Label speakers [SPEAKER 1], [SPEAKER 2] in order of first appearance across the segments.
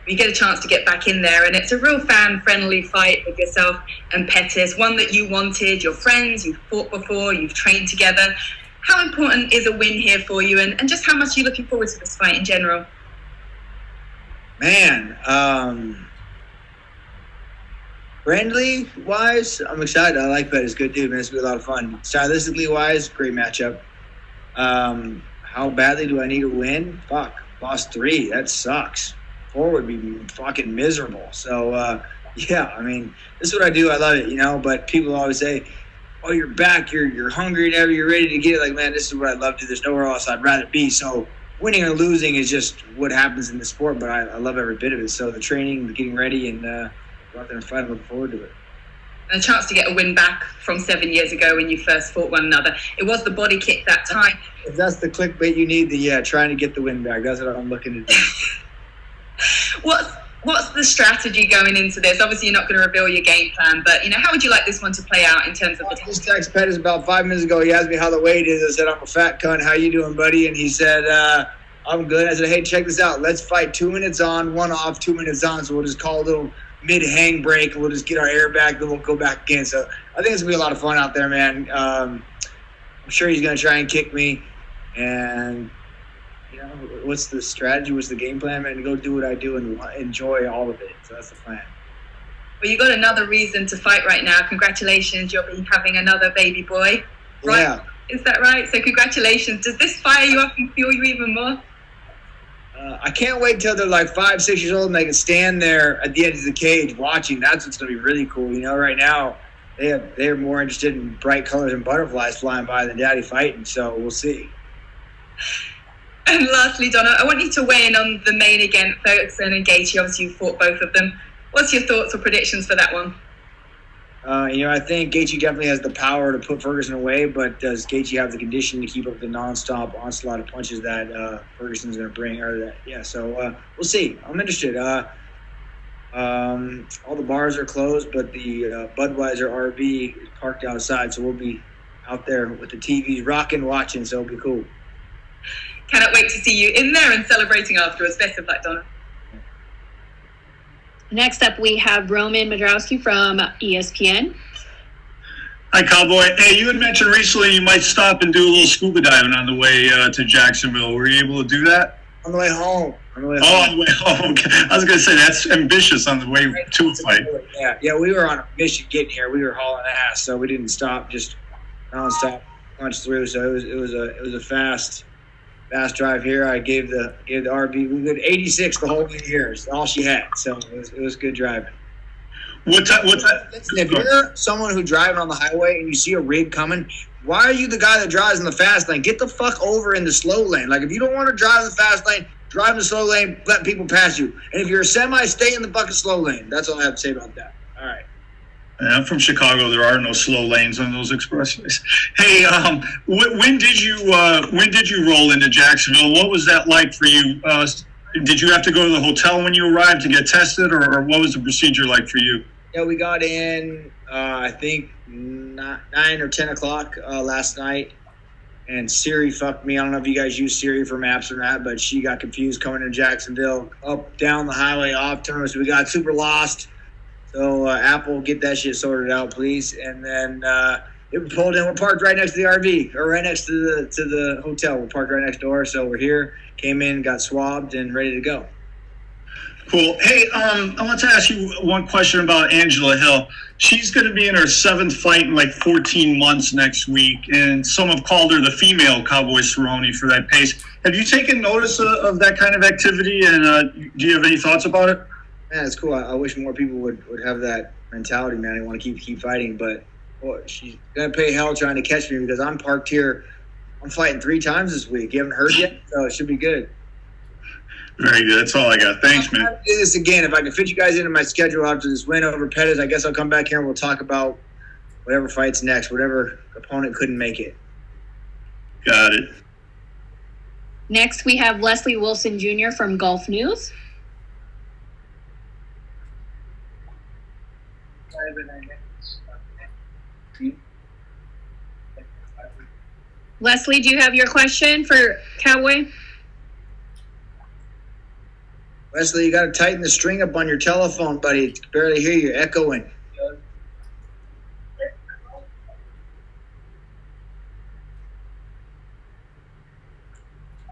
[SPEAKER 1] you get a chance to get back in there, and it's a real fan-friendly fight with yourself and Pettis, one that you wanted, your friends, you've fought before, you've trained together. How important is a win here for you, and just how much are you looking forward to this fight in general?
[SPEAKER 2] Man, friendly-wise, I'm excited. I like Pettis. Good dude, man. It's going to be a lot of fun. Stylistically-wise, great matchup. How badly do I need to win? Fuck. Lost 3. That sucks. 4 would be fucking miserable. So, yeah, I mean, this is what I do. I love it, But people always say, oh, you're back. You're hungry and ever. You're ready to get it. Like, man, this is what I love to do. There's nowhere else I'd rather be. So winning or losing is just what happens in the sport, but I love every bit of it. So the training, the getting ready, and go out there and fight. I'm looking forward to it.
[SPEAKER 1] And a chance to get a win back from 7 years ago when you first fought one another. It was the body kick that time.
[SPEAKER 2] If that's the clickbait you need, trying to get the win back. That's what I'm looking to do.
[SPEAKER 1] What's the strategy going into this? Obviously, you're not going to reveal your game plan, but how would you like this one to play out in terms of
[SPEAKER 2] I just texted Pettis about 5 minutes ago. He asked me how the weight is. I said, I'm a fat cunt. How you doing, buddy? And he said, I'm good. I said, hey, check this out. Let's fight 2 minutes on, 1 off, 2 minutes on. So we'll just call a little mid-hang break. We'll just get our air back, then we'll go back again. So I think it's going to be a lot of fun out there, man. I'm sure he's going to try and kick me. And what's the strategy? What's the game plan, man? To go do what I do and enjoy all of it. So that's the plan.
[SPEAKER 1] Well, you got another reason to fight right now. Congratulations, you'll be having another baby boy. Right?
[SPEAKER 2] Yeah.
[SPEAKER 1] Is that right? So congratulations. Does this fire you up and fuel you even more?
[SPEAKER 2] I can't wait till they're like 5, 6 years old and they can stand there at the edge of the cage watching. That's what's going to be really cool. Right now they're more interested in bright colors and butterflies flying by than daddy fighting. So we'll see.
[SPEAKER 1] And lastly, Donna, I want you to weigh in on the main event, Ferguson and Gaethje. Obviously, you fought both of them. What's your thoughts or predictions for that one?
[SPEAKER 2] I think Gaethje definitely has the power to put Ferguson away, but does Gaethje have the condition to keep up the nonstop onslaught of punches that Ferguson's going to bring? So we'll see. I'm interested. All the bars are closed, but the Budweiser RV is parked outside, so we'll be out there with the TVs rocking, watching, so it'll be cool.
[SPEAKER 1] Cannot wait to see you in there and celebrating afterwards. Best of luck, Donna.
[SPEAKER 3] Next up, we have Roman Madrowski from ESPN.
[SPEAKER 4] Hi, Cowboy. Hey, you had mentioned recently you might stop and do a little scuba diving on the way to Jacksonville. Were you able to do that?
[SPEAKER 2] On the way home.
[SPEAKER 4] On the way home. Okay. I was going to say, that's ambitious on the way to a fight.
[SPEAKER 2] Yeah, we were on a mission getting here. We were hauling ass, so we didn't stop, just nonstop punch through. So it was a fast drive here. I gave the RB. We did 86 the whole way here. It's all she had. So it was good driving.
[SPEAKER 4] What's that?
[SPEAKER 2] Listen, if you're someone who's driving on the highway and you see a rig coming, why are you the guy that drives in the fast lane? Get the fuck over in the slow lane. Like, if you don't want to drive in the fast lane, drive in the slow lane, let people pass you. And if you're a semi, stay in the fucking slow lane. That's all I have to say about that. All right.
[SPEAKER 4] I'm from Chicago. There are no slow lanes on those expressways. Hey, when did you roll into Jacksonville? What was that like for you? Did you have to go to the hotel when you arrived to get tested, or what was the procedure like for you?
[SPEAKER 2] Yeah, we got in, I think, 9 or 10 o'clock last night, and Siri fucked me. I don't know if you guys use Siri for maps or not, but she got confused coming to Jacksonville, up, down the highway, off turns. We got super lost. So Apple, get that shit sorted out, please. And then it pulled in. We're parked right next to the RV, or right next to the hotel. We're parked right next door. So we're here, came in, got swabbed, and ready to go.
[SPEAKER 4] Cool. Hey, I want to ask you one question about Angela Hill. She's going to be in her 7th fight in like 14 months next week, and some have called her the female Cowboy Cerrone for that pace. Have you taken notice of that kind of activity, and do you have any thoughts about it?
[SPEAKER 2] Man, it's cool. I wish more people would have that mentality, man. I want to keep fighting, but she's going to pay hell trying to catch me because I'm parked here. I'm fighting 3 times this week. You haven't heard yet? So it should be good.
[SPEAKER 4] Very good. That's all I got. Thanks, man.
[SPEAKER 2] I'll do this again. If I can fit you guys into my schedule after this win over Pettis, I guess I'll come back here and we'll talk about whatever fight's next, whatever opponent couldn't make it.
[SPEAKER 4] Got it.
[SPEAKER 3] Next, we have Leslie Wilson Jr. from Golf News. Leslie, do you have your question for Cowboy?
[SPEAKER 2] Wesley, you got to tighten the string up on your telephone, buddy. It's barely hear you echoing.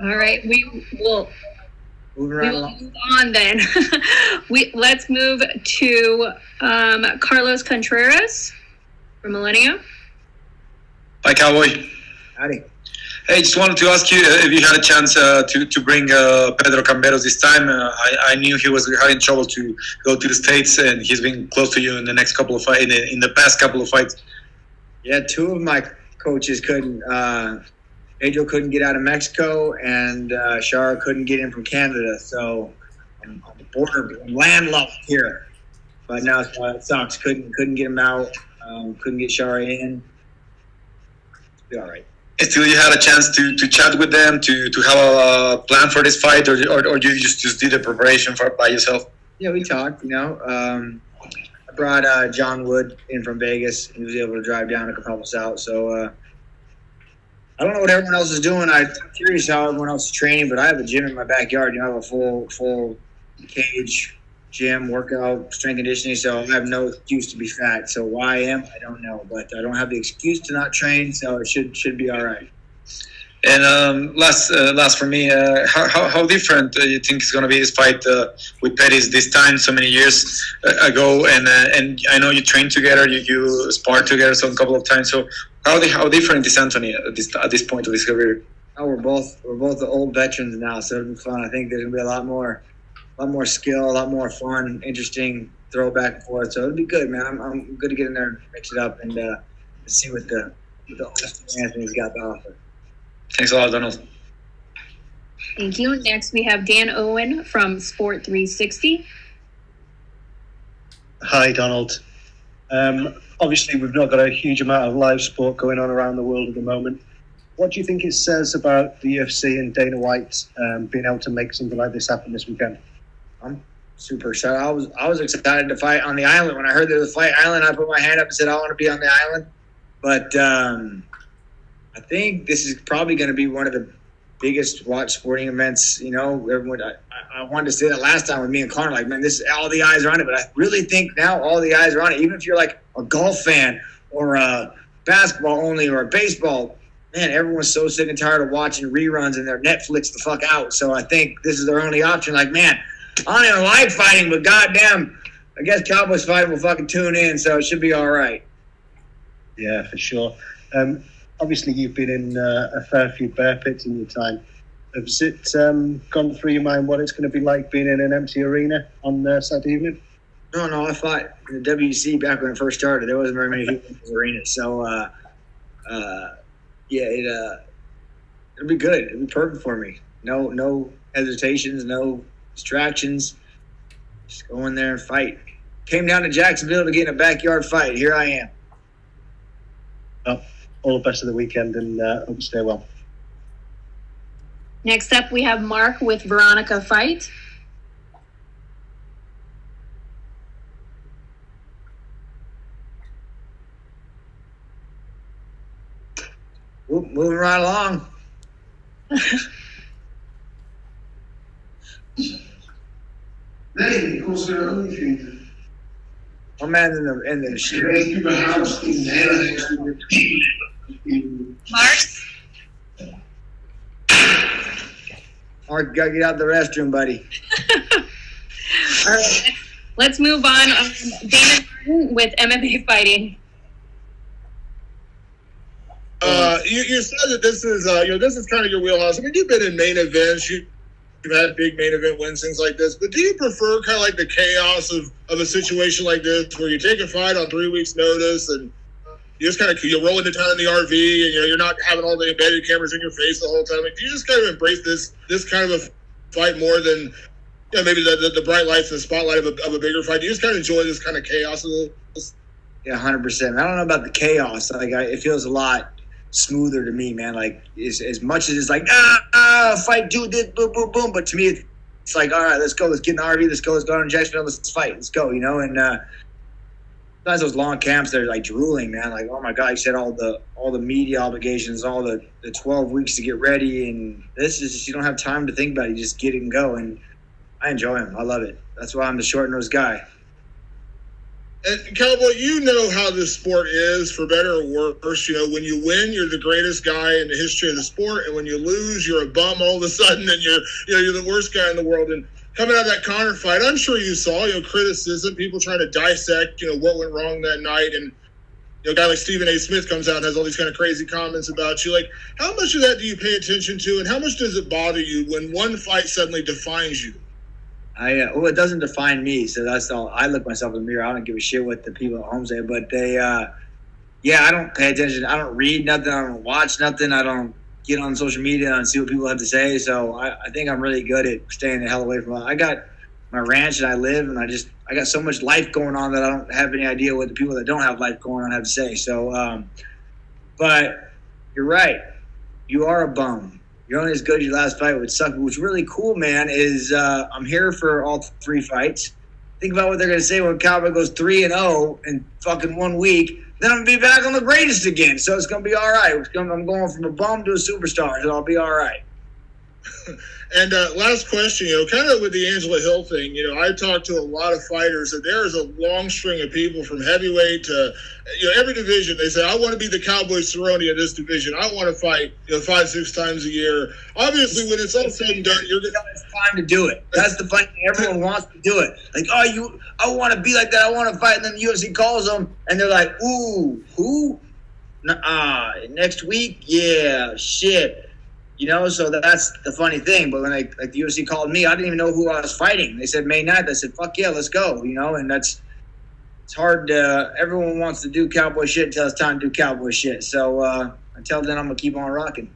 [SPEAKER 3] All right, we will
[SPEAKER 2] Moving right
[SPEAKER 3] move
[SPEAKER 2] along.
[SPEAKER 3] on then. Let's move to Carlos Contreras from Millennium.
[SPEAKER 5] Hi, Cowboy.
[SPEAKER 2] Howdy.
[SPEAKER 5] Hey, just wanted to ask you if you had a chance to bring Pedro Camberos this time. I knew he was having trouble to go to the States, and he's been close to you in the next couple of fights, in the past couple of fights.
[SPEAKER 2] Yeah, two of my coaches couldn't. Pedro couldn't get out of Mexico, and Shara couldn't get in from Canada. So I'm on the border, I'm landlocked here. But now it sucks. Couldn't get him out. Couldn't get Shara in. It'll be all right.
[SPEAKER 5] Still, you had a chance to chat with them, to have a plan for this fight, or you just did the preparation by yourself?
[SPEAKER 2] Yeah, we talked. I brought John Wood in from Vegas. He was able to drive down to help us out. So I don't know what everyone else is doing. I'm curious how everyone else is training, but I have a gym in my backyard. I have a full cage gym, workout, strength conditioning. So I have no excuse to be fat. So why I am, I don't know, but I don't have the excuse to not train. So it should be all right.
[SPEAKER 5] And last for me, how different do you think is going to be this fight with Pettis this time, so many years ago? And I know you trained together, you sparred together some couple of times. So how different is Anthony at this point of his career?
[SPEAKER 2] Oh, we're both the old veterans now, so it'll be fun. I think there's gonna be a lot more skill, a lot more fun, interesting throw back and forth. So it'll be good, man. I'm good to get in there and mix it up and see what the Anthony's got to offer.
[SPEAKER 5] Thanks a lot, Donald.
[SPEAKER 3] Thank you. Next, we have Dan Owen from Sport 360.
[SPEAKER 6] Hi, Donald. Obviously, we've not got a huge amount of live sport going on around the world at the moment. What do you think it says about the UFC and Dana White being able to make something like this happen this weekend?
[SPEAKER 2] I'm super excited. I was excited to fight on the island. When I heard there was a fight island, I put my hand up and said I want to be on the island. But I think this is probably going to be one of the biggest watch sporting events. Everyone. I wanted to say that last time with me and Conor. Like, man, this all the eyes are on it. But I really think now all the eyes are on it. Even if you're like a golf fan or a basketball only or a baseball, man, everyone's so sick and tired of watching reruns and they're Netflix the fuck out. So I think this is their only option. Like, man, I don't even like fighting, but goddamn, I guess Cowboys fighting will fucking tune in. So it should be all right.
[SPEAKER 6] Yeah, for sure. Obviously, you've been in a fair few bear pits in your time. Has it gone through your mind what it's going to be like being in an empty arena on Saturday evening?
[SPEAKER 2] No, I fought in the WC back when it first started. There wasn't very many people in the arena. So, it'll be good. It'll be perfect for me. No hesitations, no distractions. Just go in there and fight. Came down to Jacksonville to get in a backyard fight. Here I am.
[SPEAKER 6] Well, all the best of the weekend and hope you stay well.
[SPEAKER 3] Next up, we have Mark with Veronica Fight.
[SPEAKER 2] Moving right along.
[SPEAKER 7] Nee, kost er ook niet vinden.
[SPEAKER 2] My man in the
[SPEAKER 7] Je weet überhaupt in Nederland.
[SPEAKER 2] Mark, gotta get out the restroom, buddy.
[SPEAKER 3] All right, let's move on. Damon Martin with MMA Fighting.
[SPEAKER 8] You said that this is kind of your wheelhouse. I mean, you've been in main events. You've had big main event wins, things like this. But do you prefer kind of like the chaos of a situation like this, where you take a fight on 3 weeks' notice and you just kind of roll into town in the RV, and you're not having all the embedded cameras in your face the whole time? Like, do you just kind of embrace this kind of a fight more than maybe the bright lights and the spotlight of a bigger fight? Do you just kind of enjoy this kind of chaos of this?
[SPEAKER 2] Yeah, 100%. I don't know about the chaos. It feels a lot smoother to me, man. Like, as much as it's like, fight, do this, boom, boom, boom. But to me, it's like, all right, let's go. Let's get in the RV. Let's go to Jacksonville. Let's fight. Let's go, And sometimes those long camps, they're like drooling, man. Like, oh my God, you said all the media obligations, all the 12 weeks to get ready. And this is just, you don't have time to think about it. You just get it and go. And I enjoy him. I love it. That's why I'm the short-nosed guy.
[SPEAKER 8] And Cowboy, you know how this sport is, for better or worse. You know, when you win, you're the greatest guy in the history of the sport, and when you lose, you're a bum all of a sudden, and you're the worst guy in the world. And coming out of that Conor fight, I'm sure you saw, criticism, people trying to dissect, what went wrong that night, and a guy like Stephen A. Smith comes out and has all these kind of crazy comments about you. Like, how much of that do you pay attention to, and how much does it bother you when one fight suddenly defines you?
[SPEAKER 2] Well, it doesn't define me, so that's all. I look myself in the mirror. I don't give a shit what the people at home say, but they, I don't pay attention. I don't read nothing. I don't watch nothing. I don't get on social media and see what people have to say. So I think I'm really good at staying the hell away from it. I got my ranch and I live, and I got so much life going on that I don't have any idea what the people that don't have life going on have to say. So, but you're right. You are a bum. You're only as good as your last fight, which sucks. What's really cool, man, is I'm here for all 3 fights. Think about what they're going to say when Cowboy goes 3-0 in fucking 1 week. Then I'm going to be back on the greatest again. So it's going to be all right. I'm going from a bum to a superstar, so I'll be all right.
[SPEAKER 8] And last question, kind of with the Angela Hill thing, I talked to a lot of fighters, and there's a long string of people from heavyweight to, every division. They say, I want to be the Cowboy Cerrone of this division. I want to fight, 5-6 times a year. Obviously, when it's all said and done, you're going to
[SPEAKER 2] have time to do it. That's the funny thing. Everyone wants to do it. Like, I want to be like that. I want to fight. And then the UFC calls them, and they're like, ooh, who? Next week? Yeah, shit. So that's the funny thing. But when the UFC called me, I didn't even know who I was fighting. They said May 9th. I said, fuck yeah, let's go. And it's hard to, everyone wants to do cowboy shit until it's time to do cowboy shit. So until then, I'm going to keep on rocking.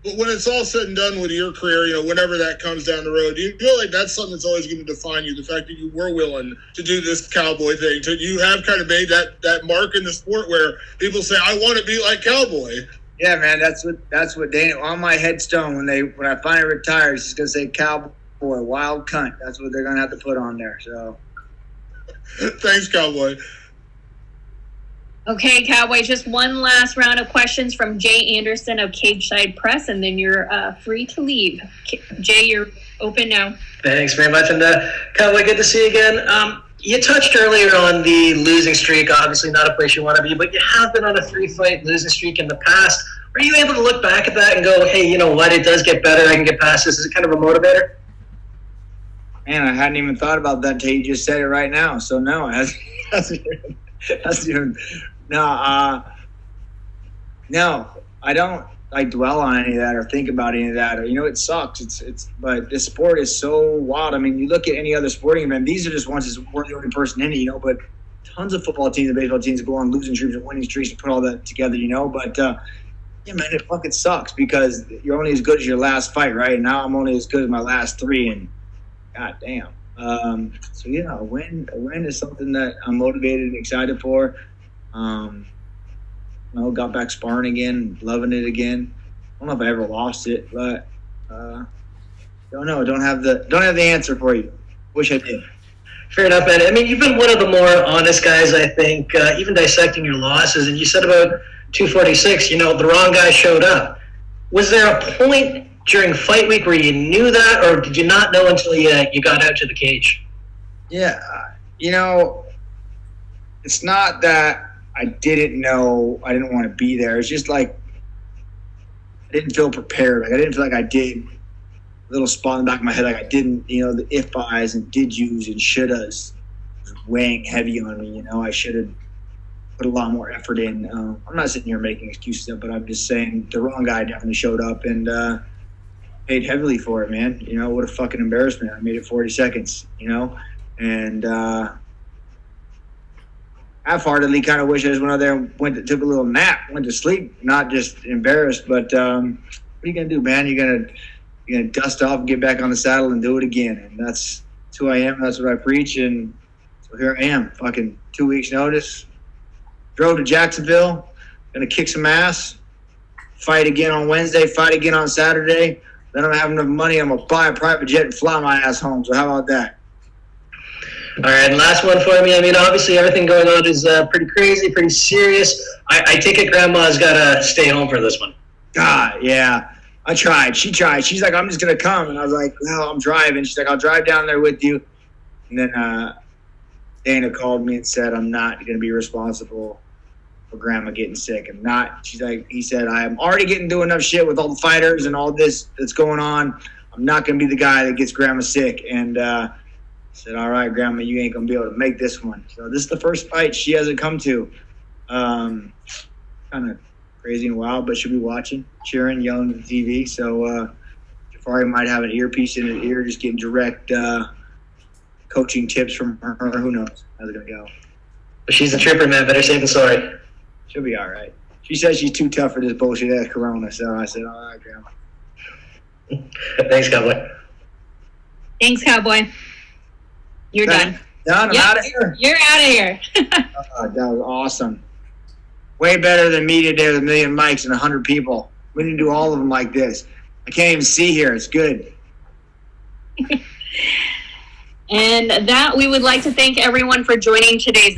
[SPEAKER 8] But when it's all said and done with your career, whenever that comes down the road, do you feel like that's something that's always going to define you, the fact that you were willing to do this cowboy thing? You have kind of made that mark in the sport where people say, I want to be like Cowboy.
[SPEAKER 2] Yeah, man, that's what Dana on my headstone when I finally retire, she's gonna say Cowboy, wild cunt. That's what they're gonna have to put on there. So
[SPEAKER 8] thanks, Cowboy.
[SPEAKER 3] Okay, Cowboy, just one last round of questions from Jay Anderson of Cage Side Press, and then you're free to leave. Jay, you're open now.
[SPEAKER 9] Thanks very much, and Cowboy, good to see you again. You touched earlier on the losing streak, obviously not a place you want to be, but you have been on a 3-fight losing streak in the past. Are you able to look back at that and go, hey, you know what, it does get better, I can get past this? Is it kind of a motivator?
[SPEAKER 2] Man, I hadn't even thought about that until you just said it right now. So no, no, I don't dwell on any of that or think about any of that. Or, it sucks. But this sport is so wild. I mean, you look at any other sporting event, these are just ones that we're the only person in it, but tons of football teams and baseball teams go on losing streaks and winning streaks and put all that together, But, yeah, man, it fucking sucks because you're only as good as your last fight, right? And now I'm only as good as my last 3, and god damn. So, yeah, a win is something that I'm motivated and excited for. Got back sparring again, loving it again. I don't know if I ever lost it, but don't know. Don't have the answer for you. Wish I did.
[SPEAKER 9] Fair enough, man. I mean, you've been one of the more honest guys, I think, even dissecting your losses. And you said about 246, the wrong guy showed up. Was there a point during fight week where you knew that, or did you not know until you got out to the cage?
[SPEAKER 2] Yeah, it's not that I didn't know I didn't want to be there. It's just like I didn't feel prepared. I didn't feel like I did. A little spot in the back of my head, like I didn't, the if-Is and did-yous and shouldas was weighing heavy on me. I should have put a lot more effort in. I'm not sitting here making excuses, but I'm just saying the wrong guy definitely showed up and paid heavily for it, man. What a fucking embarrassment. I made it 40 seconds, and half-heartedly kind of wish I just went out there and took a little nap, went to sleep, not just embarrassed. But what are you gonna do, man? You're gonna dust off and get back on the saddle and do it again. And that's who I am. That's what I preach. And so here I am, fucking 2 weeks notice. Drove to Jacksonville, gonna kick some ass, fight again on Wednesday, fight again on Saturday. Then I'm having enough money, I'm gonna buy a private jet and fly my ass home. So how about that?
[SPEAKER 9] All right, and last one for me. I mean, obviously everything going on is pretty crazy, pretty serious. I take it Grandma's got to stay home for this one.
[SPEAKER 2] God, yeah. I tried. She tried. She's like, I'm just going to come. And I was like, well, I'm driving. She's like, I'll drive down there with you. And then Dana called me and said, I'm not going to be responsible for Grandma getting sick. I'm not. She's like, he said, I'm already getting through enough shit with all the fighters and all this that's going on. I'm not going to be the guy that gets Grandma sick. And I said, all right, Grandma, you ain't going to be able to make this one. So this is the first fight she hasn't come to. Kind of crazy and wild, but she'll be watching, cheering, yelling at the TV. So Jafari might have an earpiece in his ear, just getting direct coaching tips from her. Who knows how's it going to go.
[SPEAKER 9] But she's a trooper, man. Better safe than sorry.
[SPEAKER 2] She'll be all right. She says she's too tough for this bullshit ass Corona. So I said, all right, Grandma.
[SPEAKER 9] Thanks, Cowboy.
[SPEAKER 3] Thanks, Cowboy. You're done.
[SPEAKER 2] Done. I'm
[SPEAKER 3] Yep.
[SPEAKER 2] out of here.
[SPEAKER 3] You're out of here.
[SPEAKER 2] That was awesome. Way better than me today with a million mics and 100 people. We need to do all of them like this. I can't even see here. It's good.
[SPEAKER 3] And that we would like to thank everyone for joining today's